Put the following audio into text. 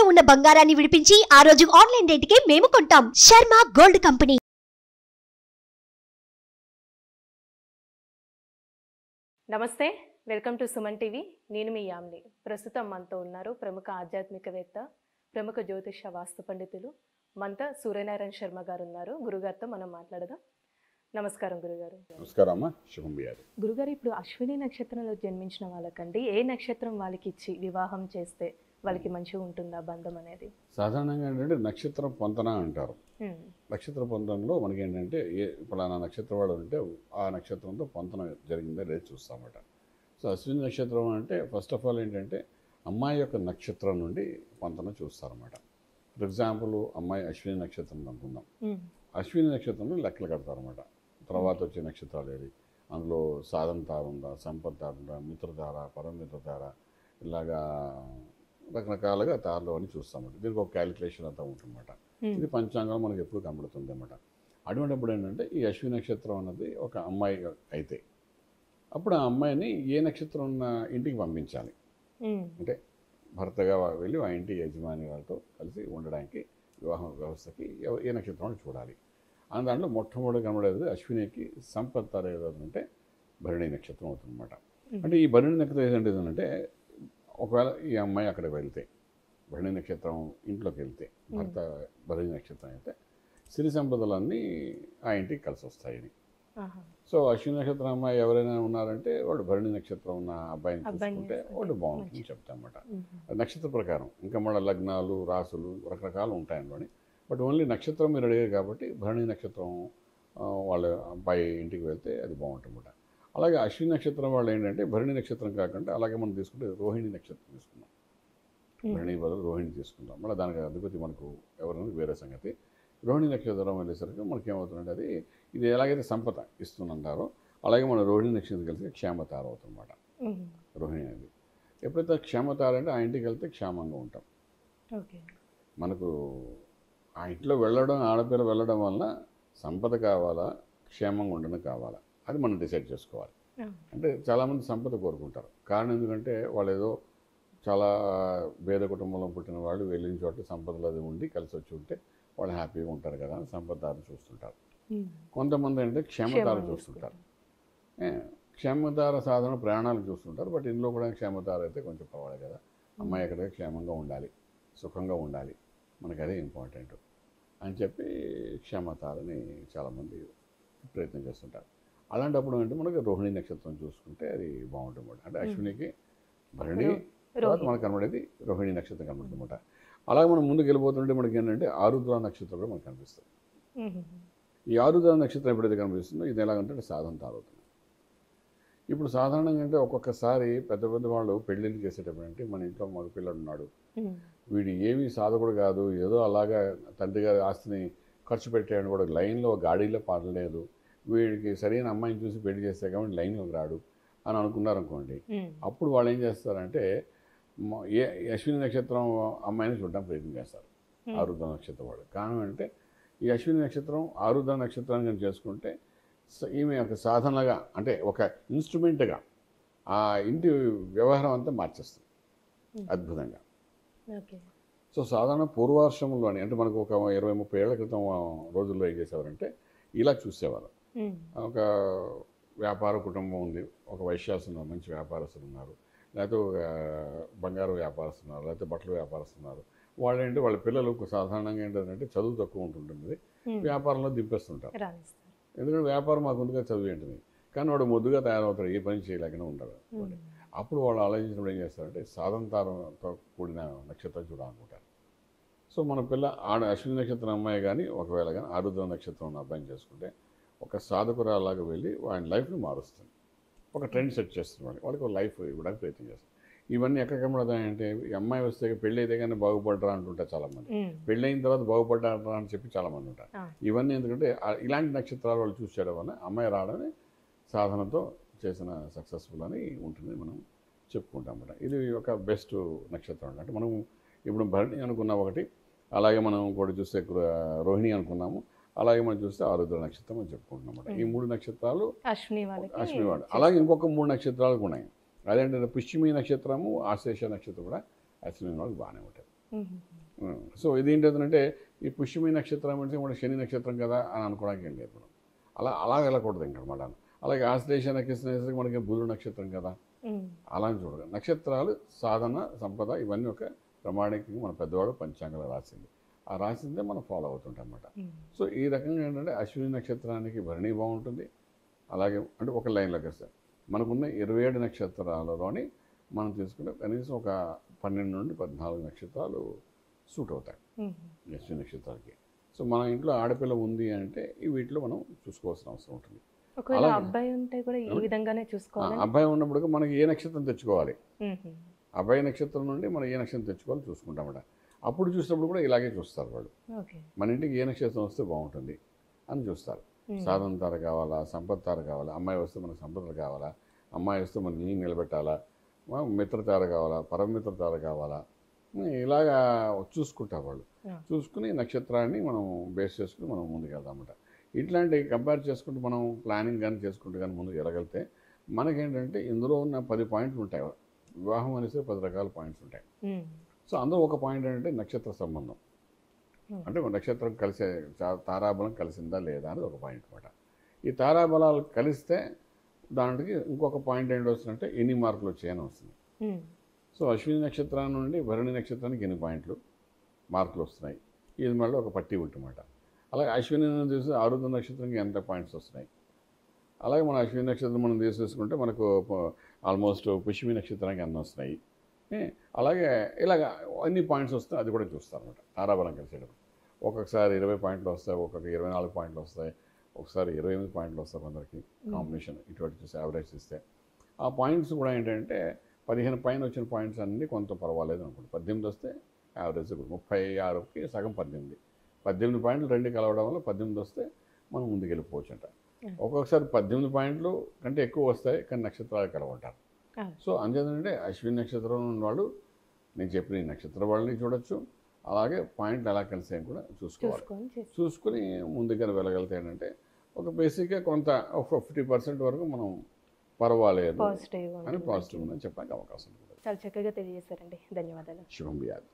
తాకట్టులో ఉన్న బంగారాన్ని విడిపించి ఆ రోజు ఆన్లైన్ రేటుకే మేము కొంటాం. Sharma gold company. నమస్తే, వెల్కమ్ టు సుమన్ టీవీ. నేను మీ యామ్ని. ప్రస్తుతం మనతో ఉన్నారు ప్రముఖ ఆధ్యాత్మికవేత్త, ప్రముఖ జ్యోతిష వాస్తు పండితులు మనతో సూర్యనారాయణ శర్మ గారు ఉన్నారు. గురుగారితో మనం మాట్లాడదాం. నమస్కారం గురుగారు. నమస్కారం అమ్మా, శుభం బియాలి. గురుగారు, ఇప్పుడు అశ్విని నక్షత్రంలో జన్మించిన వాళ్ళకండి ఏ నక్షత్రం వాళ్ళకి ఇచ్చి వివాహం చేస్తే వాళ్ళకి మంచిగా ఉంటుందా బంధం అనేది? సాధారణంగా ఏంటంటే నక్షత్రం పొంతన అంటారు. నక్షత్ర పొంతనలో మనకి ఏంటంటే పలానా నక్షత్రం వాడు అంటే ఆ నక్షత్రంతో పొంతన జరిగిందా లేదు చూస్తామట. సో అశ్విని నక్షత్రం అంటే ఫస్ట్ ఆఫ్ ఆల్ ఏంటంటే అమ్మాయి యొక్క నక్షత్రం నుండి పొంతన చూస్తారన్నమాట. ఫర్ ఎగ్జాంపుల్ అమ్మాయి అశ్విని నక్షత్రం అనుకుందాం. అశ్విని నక్షత్రంలో లెక్కలు కడతారన్నమాట. తర్వాత వచ్చే నక్షత్రాలు ఏది, అందులో సాధన తార ఉందా, సంపద తార ఉందా, మిత్రతార, పరమిత్రతార, ఇలాగా రకరకాలుగా తారలు అని చూస్తామంట. దీనికి ఒక క్యాలిక్యులేషన్ అంతా ఉంటుందన్నమాట. ఇది పంచాంగం మనకు ఎప్పుడు కనబడుతుంది అన్నమాట. అటువంటిప్పుడు ఏంటంటే ఈ అశ్విని నక్షత్రం అన్నది ఒక అమ్మాయి అయితే అప్పుడు ఆ అమ్మాయిని ఏ నక్షత్రం ఉన్న ఇంటికి పంపించాలి అంటే భర్తగా వెళ్ళి ఆ ఇంటి యజమాని వాళ్ళతో కలిసి ఉండడానికి వివాహ వ్యవస్థకి ఏ నక్షత్రం చూడాలి. అని దాంట్లో మొట్టమొదటి కనబడేది అశ్వినికి సంపద తార ఏదంటే భరణి నక్షత్రం అవుతుందన్నమాట. అంటే ఈ భరణి నక్షత్రం ఏంటంటే ఒకవేళ ఈ అమ్మాయి అక్కడికి వెళ్తే భరణి నక్షత్రం ఇంట్లోకి వెళ్తే భర్త భరణి నక్షత్రం అయితే సిరి సంపదలన్నీ ఆ ఇంటికి కలిసి వస్తాయని. సో అశ్విని నక్షత్రం అమ్మాయి ఎవరైనా ఉన్నారంటే వాళ్ళు భరణి నక్షత్రం ఉన్న అబ్బాయిని చూసుకుంటే వాళ్ళు బాగుంటుందని చెప్తామన్నమాట. నక్షత్ర ప్రకారం ఇంకా మన లగ్నాలు రాసులు రకరకాలు ఉంటాయనుకోండి. బట్ ఓన్లీ నక్షత్రం మీరు అడిగారు కాబట్టి భరణి నక్షత్రం వాళ్ళ అబ్బాయి ఇంటికి వెళ్తే అది బాగుంటుందన్నమాట. అలాగే అశ్విని నక్షత్రం వాళ్ళు ఏంటంటే భరణి నక్షత్రం కాకుండా అలాగే మనం తీసుకుంటే రోహిణి నక్షత్రం తీసుకుందాం. భరణి బదులు రోహిణి తీసుకుందాం. మళ్ళీ దానికి అధిపతి మనకు ఎవరైనా వేరే సంగతి. రోహిణి నక్షత్రం వెళ్ళేసరికి మనకి ఏమవుతుందంటే అది ఇది ఎలాగైతే సంపద ఇస్తుందంటారో అలాగే మన రోహిణి నక్షత్రం కలిసి క్షేమతార అవుతుందన్నమాట. రోహిణి అనేది ఎప్పుడైతే క్షేమతార అంటే ఆ ఇంటికి వెళ్తే క్షేమంగా ఉంటాం. మనకు ఆ ఇంట్లో వెళ్ళడం ఆడపిల్ల వెళ్ళడం వల్ల సంపద కావాలా క్షేమంగా ఉండడం కావాలా అది మనం డిసైడ్ చేసుకోవాలి. అంటే చాలామంది సంపద కోరుకుంటారు. కారణం ఎందుకంటే వాళ్ళు ఏదో చాలా పేద కుటుంబంలో పుట్టిన వాళ్ళు వెళ్ళిన చోట సంపదలు అది ఉండి కలిసి వచ్చి ఉంటే వాళ్ళు హ్యాపీగా ఉంటారు కదా అని సంపదదారులు చూస్తుంటారు. కొంతమంది అంటే క్షేమతార చూస్తుంటారు. క్షేమతార సాధన ప్రయాణాలు చూస్తుంటారు. బట్ ఇందులో కూడా క్షేమతార అయితే కొంచెం పర్వాలేదు కదా, అమ్మాయి ఎక్కడ క్షేమంగా ఉండాలి, సుఖంగా ఉండాలి, మనకు అదే ఇంపార్టెంట్ అని చెప్పి క్షేమతారని చాలామంది ప్రయత్నం చేస్తుంటారు. అలాంటప్పుడు అంటే మనకి రోహిణి నక్షత్రం చూసుకుంటే అది బాగుంటుంది. అంటే అశ్వినికి భరణి తర్వాత మనకు కనబడేది రోహిణి నక్షత్రం కనబడుతుందన్నమాట. అలాగే మనం ముందుకు వెళ్ళిపోతుంటే మనకి ఏంటంటే ఆరుద్ర నక్షత్రం కూడా మనకు కనిపిస్తుంది. ఈ ఆరుద్ర నక్షత్రం ఎప్పుడైతే కనిపిస్తుందో ఇది ఎలాగంటే సాధన తారవుతుంది. ఇప్పుడు సాధారణంగా అంటే ఒక్కొక్కసారి పెద్ద పెద్ద వాళ్ళు పెళ్ళిళ్ళు చేసేటప్పుడు అంటే మన ఇంట్లో మగ పిల్లడు ఉన్నాడు, వీడు ఏమీ సాధకుడు కాదు, ఏదో అలాగా తండ్రి గారి ఆస్తిని ఖర్చు పెట్టాడు కూడా లైన్లో గాడీలో పాడలేదు, వీడికి సరైన అమ్మాయిని చూసి పెళ్లి చేస్తే కాబట్టి లైన్లోకి రాడు అని అనుకున్నారనుకోండి. అప్పుడు వాళ్ళు ఏం చేస్తారంటే ఏ అశ్విని నక్షత్రం అమ్మాయిని చూడడానికి ప్రయత్నం చేస్తారు ఆరుద్ర నక్షత్రం వాడు. కారణం అంటే ఈ అశ్విని నక్షత్రం ఆరుద్ర నక్షత్రాన్ని కానీ చేసుకుంటే ఈమె ఒక సాధనగా అంటే ఒక ఇన్స్ట్రుమెంట్గా ఆ ఇంటి వ్యవహారం అంతా మార్చేస్తుంది అద్భుతంగా. సో సాధారణ పూర్వాశ్రమంలోని అంటే మనకు ఒక 20-30 ఏళ్ల క్రితం రోజుల్లో ఏం చేసేవారంటే ఇలా చూసేవారు. ఒక వ్యాపార కుటుంబం ఉంది, ఒక వైశ్యాసులు ఉన్నారు, మంచి వ్యాపారస్తులు ఉన్నారు, లేకపోతే ఒక బంగారు వ్యాపారస్తులు ఉన్నారు, లేకపోతే బట్టల వ్యాపారస్తులు ఉన్నారు. వాళ్ళు ఏంటి వాళ్ళ పిల్లలకు సాధారణంగా ఏంటంటే చదువు తక్కువ ఉంటుంటుంది, వ్యాపారంలో దింపేస్తుంటారు. ఎందుకంటే వ్యాపారం మాకు ముందుగా చదువు ఏంటిది, కానీ వాడు ముద్దుగా తయారవుతాడు, ఏ పని చేయలేకనే ఉంటాడు. అప్పుడు వాళ్ళు ఆలోచించినప్పుడు ఏం చేస్తారంటే సాధన తారతో కూడిన నక్షత్రం చూడాలనుకుంటారు. సో మన పిల్ల అశ్విని నక్షత్రం అమ్మాయి కానీ ఒకవేళ కానీ ఆరుద్ర నక్షత్రం ఉన్న అబ్బాయిని చేసుకుంటే ఒక సాధకురాలాగా వెళ్ళి వాడి లైఫ్ని మారుస్తుంది, ఒక ట్రెండ్ సెట్ చేస్తుంది, వాళ్ళకి ఒక లైఫ్ ఇవ్వడానికి ప్రయత్నం చేస్తుంది. ఇవన్నీ ఎక్కడ కనబడతాయంటే ఈ అమ్మాయి వస్తే పెళ్ళి అయితే కానీ బాగుపడరా అంటుంటారు చాలామంది, పెళ్ళి అయిన తర్వాత బాగుపడ్డారా అని చెప్పి చాలామంది ఉంటారు. ఇవన్నీ ఎందుకంటే ఇలాంటి నక్షత్రాలు వాళ్ళు చూసి చేయడం వల్ల అమ్మాయి రావడమే సాధనతో చేసిన సక్సెస్ఫుల్ అని ఉంటుంది మనం చెప్పుకుంటాం అన్నమాట. ఇది ఒక బెస్ట్ నక్షత్రం అంటే మనం ఇప్పుడు భరణి అనుకున్న ఒకటి, అలాగే మనం కూడా చూస్తే రోహిణి అనుకున్నాము, అలాగే మనం చూస్తే ఆరుద్ర నక్షత్రం అని చెప్పుకుంటున్నాం అన్నమాట. ఈ 3 నక్షత్రాలు అశ్విని వాడు. అలాగే ఇంకొక 3 నక్షత్రాలు ఉన్నాయి. అదేంటంటే పుష్యమి నక్షత్రము ఆశ్లేష నక్షత్రం కూడా అశ్విని వాళ్ళకి బాగానే ఉంటుంది. సో ఇదేంటంటే ఈ పుష్యమి నక్షత్రం అంటే మన శని నక్షత్రం కదా అని అనుకోవడానికి ఏం లేదు మనం. అలా వెళ్ళకూడదు ఇంకా మళ్ళీ. అలాగే ఆశ్లేష నక్షత్రం మనకి బుధుడు నక్షత్రం కదా, అలా చూడదు. నక్షత్రాలు సాధన సంపద ఇవన్నీ ఒక ప్రమాణికంగా మన పెద్దవాడు పంచాంగంలో రాసింది, ఆ రాసిందే మనం ఫాలో అవుతుంటాం అన్నమాట. సో ఈ రకంగా ఏంటంటే అశ్విని నక్షత్రానికి భరణి బాగుంటుంది. అలాగే అంటే ఒక లైన్లోకి వస్తే మనకున్న 27 నక్షత్రాలలోని మనం తీసుకుంటే కనీసం ఒక 12 నుండి 14 నక్షత్రాలు సూట్ అవుతాయి అశ్విని నక్షత్రాలకి. సో మన ఇంట్లో ఆడపిల్ల ఉంది అంటే వీటిలో మనం చూసుకోవాల్సిన అవసరం ఉంటుంది. ఒకవేళ అబ్బాయి ఉంటే కూడా ఈ విధంగానే చూసుకోవాలి. అబ్బాయి ఉన్నప్పుడు మనకి ఏ నక్షత్రం తెచ్చుకోవాలి, అబ్బాయి నక్షత్రం నుండి మనం ఏ నక్షత్రం తెచ్చుకోవాలి చూసుకుంటామట. అప్పుడు చూసినప్పుడు కూడా ఇలాగే చూస్తారు వాళ్ళు. మన ఇంటికి ఏ నక్షత్రం వస్తే బాగుంటుంది అని చూస్తారు. సాధన తార కావాలా, సంపద తార కావాలా, అమ్మాయి వస్తే మనకు సంపద కావాలా, అమ్మాయి వస్తే మనకి ఇల్లు నిలబెట్టాలా, మిత్రతార కావాలా, పరమిత్ర తార కావాలా, ఇలాగా చూసుకుంటారు వాళ్ళు. చూసుకుని నక్షత్రాన్ని మనం బేస్ చేసుకుని మనం ముందుకు వెళ్దామన్నమాట. ఇట్లాంటి కంపేర్ చేసుకుంటూ మనం ప్లానింగ్ కానీ చేసుకుంటూ కానీ ముందుకు వెళ్ళగలిగితే మనకేంటంటే ఇందులో ఉన్న 10 పాయింట్లు ఉంటాయి. వివాహం అనేసి 10 రకాల పాయింట్స్ ఉంటాయి. సో అందులో ఒక పాయింట్ ఏంటంటే నక్షత్ర సంబంధం, అంటే నక్షత్రం కలిసే తారాబలం కలిసిందా లేదా అనేది ఒక పాయింట్ అనమాట. ఈ తారాబలాలు కలిస్తే దానికి ఇంకొక పాయింట్ ఏంటి వస్తుందంటే ఎన్ని మార్కులు వచ్చాయని వస్తుంది. సో అశ్విని నక్షత్రం నుండి భరణి నక్షత్రానికి ఎన్ని పాయింట్లు మార్కులు వస్తున్నాయి, ఇది మళ్ళీ ఒక పట్టి ఉంటుందన్నమాట. అలాగే అశ్విని చూసి ఆరుద్ర నక్షత్రానికి ఎంత పాయింట్స్ వస్తున్నాయి. అలాగే మన అశ్విని నక్షత్రం మనం తీసేసుకుంటే మనకు ఆల్మోస్ట్ పుష్యమి నక్షత్రానికి అన్నీ వస్తున్నాయి. అలాగే ఇలాగ అన్ని పాయింట్స్ వస్తే అది కూడా చూస్తారన్నమాట తారాబలం కలిసేటప్పుడు. ఒక్కొక్కసారి 20 పాయింట్లు వస్తాయి, ఒక్కొక్క 24 పాయింట్లు వస్తాయి, ఒకసారి 28 పాయింట్లు వస్తాయి కొందరికి. కాంబినేషన్ ఇటువంటి చూసి యావరేజ్ ఇస్తే ఆ పాయింట్స్ కూడా ఏంటంటే 15 పైన వచ్చిన పాయింట్స్ అన్నీ కొంత పర్వాలేదు అనుకోండి. 18 వస్తే యావరేజ్, 36కి సగం 18. 18 పాయింట్లు రెండు కలవడం వల్ల 18 వస్తే మనం ముందుకు వెళ్ళిపోవచ్చు అంట. ఒక్కొక్కసారి 18 పాయింట్లు కంటే ఎక్కువ వస్తాయి కానీ నక్షత్రాలు కలవంటారు. సో అంతేంటంటే అశ్విని నక్షత్రం వాళ్ళు నేను చెప్పిన ఈ నక్షత్ర వాళ్ళని చూడొచ్చు, అలాగే పాయింట్లు ఎలా కలిసాయని కూడా చూసుకోవాలి. చూసుకుని ముందుగా వెళ్ళగలితే ఏంటంటే ఒక బేసిక్గా కొంత 50% వరకు మనం పర్వాలేదు అని పాజిటివ్ ఉందని చెప్పడానికి అవకాశం ఉంటుంది. చాలా చక్కగా తెలియజేశారండి, ధన్యవాదాలు. శుభం వ్యాధి.